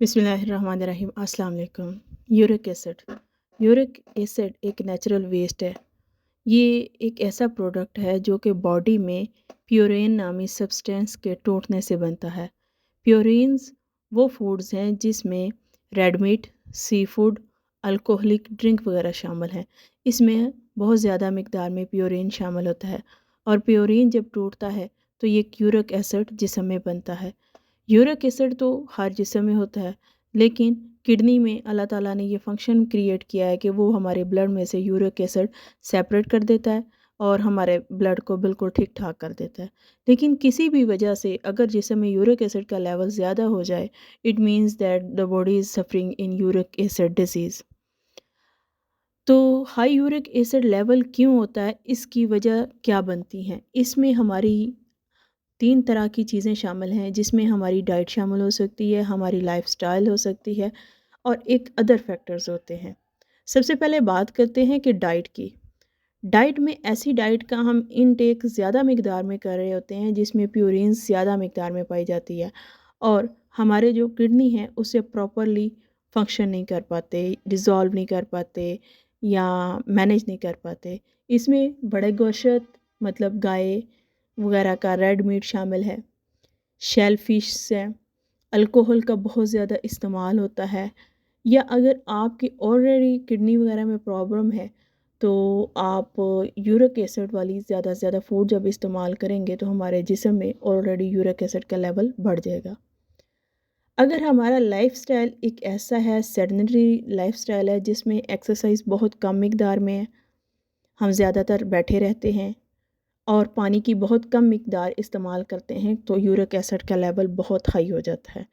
बिस्मिल्लाहिर्रहमानिर्रहीम। अस्सलाम वालेकुम। यूरिक एसिड एक नेचुरल वेस्ट है। ये एक ऐसा प्रोडक्ट है जो कि बॉडी में प्यूरिन नामी सब्सटेंस के टूटने से बनता है। प्यूरिन्स वो फूड्स हैं जिसमें red meat, sea food, alcoholic drink वगैरह शामिल हैं। इसमें बहुत ज़्यादा मिकदार में प्यूरिन शामिल होता है और प्यूरिन जब टूटता है तो ये यूरिक एसिड जिस्म में बनता है। यूरिक एसिड तो हर जिस्म में होता है, लेकिन किडनी में अल्लाह ताला ने ये फंक्शन क्रिएट किया है कि वो हमारे ब्लड में से यूरिक एसिड सेपरेट कर देता है और हमारे ब्लड को बिल्कुल ठीक ठाक कर देता है। लेकिन किसी भी वजह से अगर जिस्म में यूरिक एसिड का लेवल ज़्यादा हो जाए, it means that the body is suffering in uric acid disease. तो हाई यूरिक एसिड लेवल क्यों होता है, इसकी वजह क्या बनती हैं? इसमें हमारी 3 तरह की चीज़ें शामिल हैं, जिसमें हमारी डाइट शामिल हो सकती है, हमारी लाइफ़स्टाइल हो सकती है और एक अदर फैक्टर्स होते हैं। सबसे पहले बात करते हैं कि डाइट की। डाइट में ऐसी डाइट का हम इनटेक ज़्यादा मिकदार में कर रहे होते हैं जिसमें प्यूरिन्स ज़्यादा मिकदार में पाई जाती है और हमारे जो किडनी है उसे प्रॉपरली फंक्शन नहीं कर पाते, डिज़ोल्व नहीं कर पाते या मैनेज नहीं कर पाते। इसमें बड़े गोश्त मतलब गाय वगैरह का रेड मीट शामिल है, शेल फिश है, अल्कोहल का बहुत ज़्यादा इस्तेमाल होता है, या अगर आपकी ऑलरेडी किडनी वगैरह में प्रॉब्लम है तो आप यूरिक एसिड वाली ज़्यादा से ज़्यादा फूड जब इस्तेमाल करेंगे तो हमारे जिस्म में ऑलरेडी यूरिक एसिड का लेवल बढ़ जाएगा। अगर हमारा लाइफस्टाइल एक ऐसा है, सेडेंटरी लाइफस्टाइल है जिसमें एक्सरसाइज बहुत कम मिकदार में है, हम ज़्यादातर बैठे रहते हैं और पानी की बहुत कम मिकदार इस्तेमाल करते हैं, तो यूरिक एसिड का लेवल बहुत हाई हो जाता है।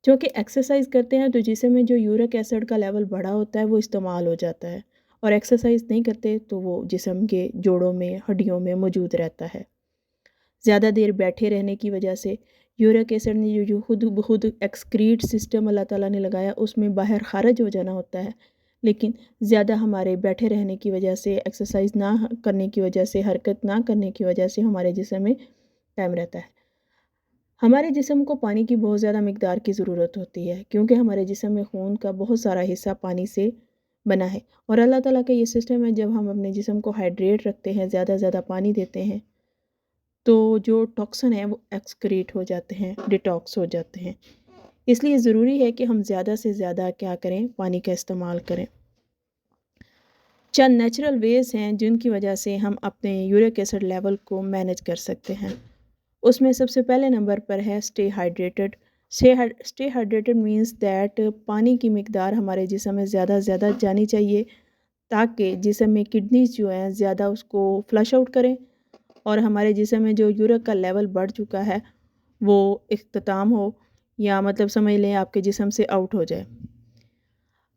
क्योंकि एक्सरसाइज करते हैं तो जिसम में जो यूरिक एसिड का लेवल बढ़ा होता है वो इस्तेमाल हो जाता है और एक्सरसाइज नहीं करते तो वो जिसम के जोड़ों में, हड्डियों में मौजूद रहता है। ज़्यादा देर बैठे रहने की वजह से यूरिक एसिड ने जो खुद ब खुद एक्सक्रीट सिस्टम अल्लाह ताला ने लगाया उसमें बाहर खारिज हो जाना होता है, लेकिन ज़्यादा हमारे बैठे रहने की वजह से, एक्सरसाइज ना करने की वजह से, हरकत ना करने की वजह से हमारे जिस्म में टाइम रहता है। हमारे जिस्म को पानी की बहुत ज़्यादा मिकदार की ज़रूरत होती है क्योंकि हमारे जिस्म में खून का बहुत सारा हिस्सा पानी से बना है और अल्लाह ताला का ये सिस्टम है, जब हम अपने जिस्म को हाइड्रेट रखते हैं, ज़्यादा से ज़्यादा पानी देते हैं, तो जो टॉक्सिन है वो एक्सक्रीट हो जाते हैं, डिटॉक्स हो जाते हैं। इसलिए ज़रूरी है कि हम ज़्यादा से ज़्यादा क्या करें, पानी का इस्तेमाल करें। चंद नेचुरल वेज़ हैं जिनकी वजह से हम अपने यूरिक एसिड लेवल को मैनेज कर सकते हैं। उसमें सबसे पहले नंबर पर है stay hydrated. Stay hydrated means that पानी की मिकदार हमारे जिस्म में ज़्यादा से ज़्यादा जानी चाहिए ताकि जिस्म में किडनीज जो हैं ज़्यादा उसको फ्लश आउट करें और हमारे जिस्म में जो यूरिक का लेवल बढ़ चुका है वो इख्तिताम हो, या मतलब समझ लें आपके जिस्म से आउट हो जाए।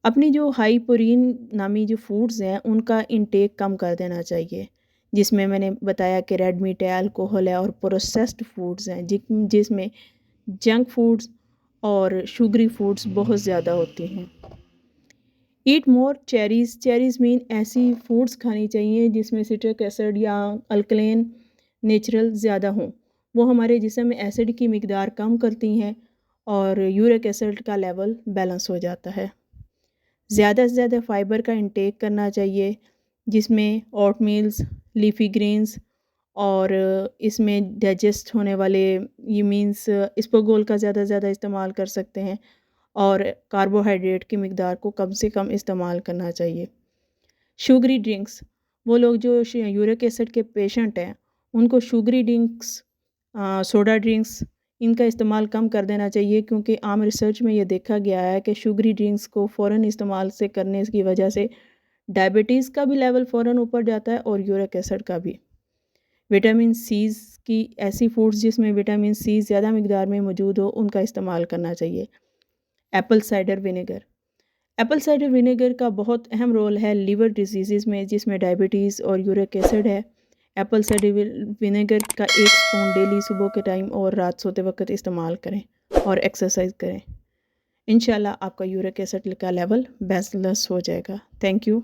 अपनी जो हाई प्रोटीन नामी जो फूड्स हैं उनका इंटेक कम कर देना चाहिए, जिसमें मैंने बताया कि रेड मीट है, अल्कोहल है और प्रोसेस्ड फूड्स हैं जिसमें जंक फूड्स और शुगरी फूड्स बहुत ज़्यादा होती हैं। ईट मोर चेरीज़। चेरीज़ मीन ऐसी फूड्स खानी चाहिए जिसमें सिट्रिक एसिड या अल्कलेन नेचुरल ज़्यादा हों, वो हमारे जिस्म में एसिड की मिकदार कम करती हैं और यूरिक एसिड का लेवल बैलेंस हो जाता है। ज़्यादा से ज़्यादा फ़ाइबर का इंटेक करना चाहिए, जिसमें ओट मील्स, लीफ़ी ग्रेन्स और इसमें डाइजेस्ट होने वाले, ये मीन्स इसबगोल का ज़्यादा से ज़्यादा इस्तेमाल कर सकते हैं और कार्बोहाइड्रेट की मिकदार को कम से कम इस्तेमाल करना चाहिए। शुगरी ड्रिंक्स, वो लोग जो यूरिक एसिड के पेशेंट हैं उनको शुगरी ड्रिंक्स, सोडा ड्रिंक्स, इनका इस्तेमाल कम कर देना चाहिए क्योंकि आम रिसर्च में ये देखा गया है कि शुगरी ड्रिंक्स को फ़ौरन इस्तेमाल से करने की वजह से डायबिटीज़ का भी लेवल फ़ौरन ऊपर जाता है और यूरिक एसिड का भी। विटामिन सीज़ की ऐसी फूड्स जिसमें विटामिन सी ज़्यादा मिकदार में मौजूद हो उनका इस्तेमाल करना चाहिए। Apple cider vinegar. Apple cider vinegar का बहुत अहम रोल है लीवर डिजीज़ में, जिसमें डायबिटीज़ और यूरिक एसिड है। एप्पल साइडर विनेगर का 1 स्पून डेली सुबह के टाइम और रात सोते वक्त इस्तेमाल करें और एक्सरसाइज करें। इंशाल्लाह आपका यूरिक एसिड का लेवल बैलेंस हो जाएगा। Thank you.